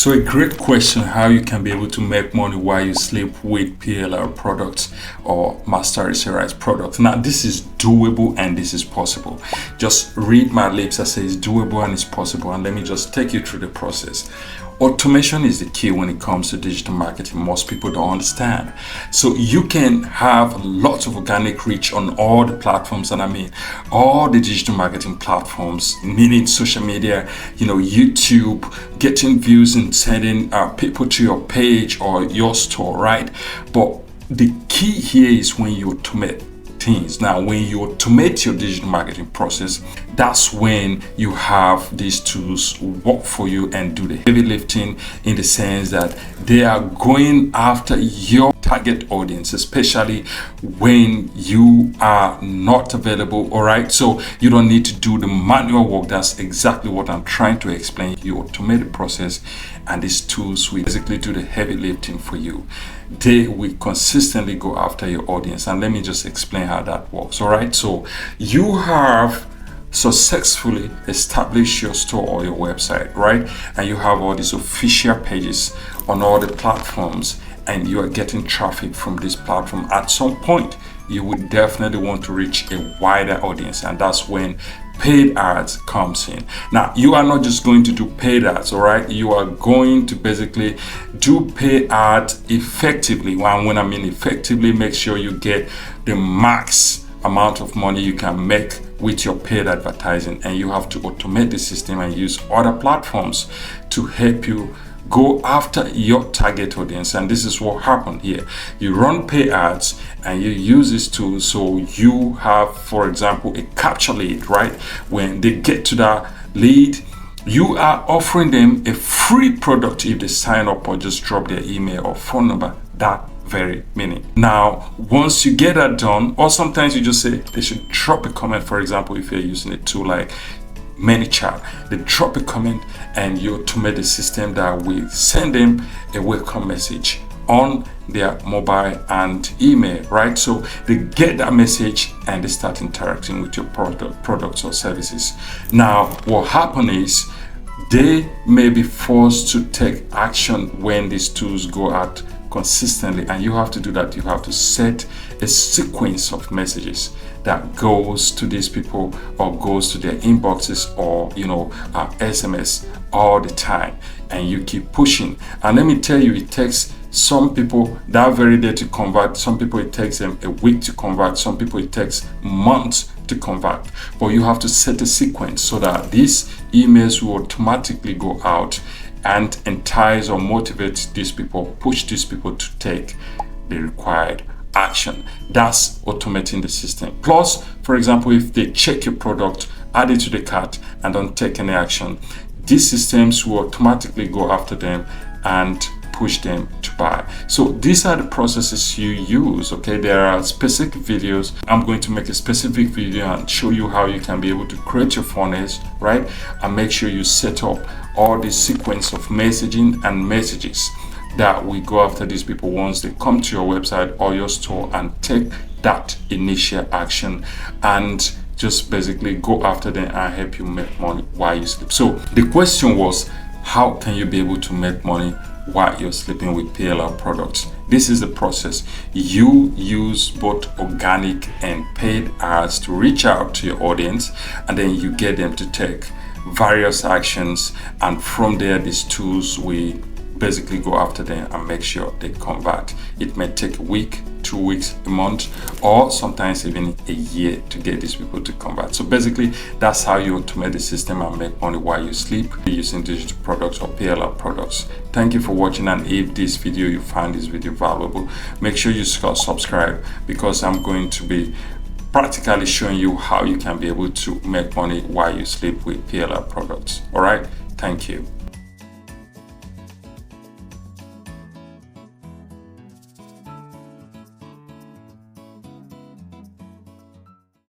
So a great question, how you can be able to make money while you sleep with PLR products or master Resell products. Now this is doable and this is possible. Just read my lips. I say it's doable and it's possible, and let me just take you through the process. Automation is the key when it comes to digital marketing. Most people don't understand. So you can have lots of organic reach on all the platforms, and I mean all the digital marketing platforms, meaning social media, YouTube, getting views and sending people to your page or your store, right? But the key here is when you automate things. Now, when you automate your digital marketing process, that's when you have these tools work for you and do the heavy lifting, in the sense that they are going after your target audience, especially when you are not available. All right, so you don't need to do the manual work. That's exactly what I'm trying to explain. You automate the process, and these tools will basically do the heavy lifting for you. They will consistently go after your audience, and let me just explain how that works. All right, so you have successfully established your store or your website, right? And you have all these official pages on all the platforms, and you are getting traffic from this platform. At some point, you would definitely want to reach a wider audience, and that's when paid ads comes in. Now, you are not just going to do paid ads, all right? You are going to basically do paid ads effectively. When I mean effectively, make sure you get the max amount of money you can make with your paid advertising, and you have to automate the system and use other platforms to help you go after your target audience. And this is what happened here. You run pay ads and you use this tool, so you have, for example, a capture lead, right? When they get to that lead, you are offering them a free product if they sign up or just drop their email or phone number that very minute. Now, once you get that done, or sometimes you just say they should drop a comment. For example, if you're using a tool like ManyChat, they drop a comment and you automate the system that will send them a welcome message on their mobile and email, right? So they get that message and they start interacting with your products or services. Now, what happens is they may be forced to take action when these tools go out consistently, and you have to do that. You have to set a sequence of messages that goes to these people or goes to their inboxes or SMS all the time, and you keep pushing. And let me tell you, it takes some people that very day to convert. Some people it takes them a week to convert. Some people it takes months to convert. But you have to set a sequence so that these emails will automatically go out and entice or motivate these people, push these people to take the required action. That's automating the system. Plus, for example, if they check your product, add it to the cart and don't take any action, these systems will automatically go after them and push them to buy. So these are the processes you use. Okay, there are specific videos. I'm going to make a specific video and show you how you can be able to create your funnels, right? And make sure you set up all the sequence of messaging and messages that we go after these people once they come to your website or your store and take that initial action, and just basically go after them and help you make money while you sleep. So the question was, how can you be able to make money while you're sleeping with PLR products? This is the process. You use both organic and paid ads to reach out to your audience, and then you get them to take various actions, and from there these tools will basically go after them and make sure they convert. It may take a week, 2 weeks, a month, or sometimes even a year to get these people to convert. So basically, that's how you automate the system and make money while you sleep using digital products or PLR products. Thank you for watching, and if this video, you find this video valuable, make sure you subscribe, because I'm going to be practically showing you how you can be able to make money while you sleep with PLR products. All right, thank you.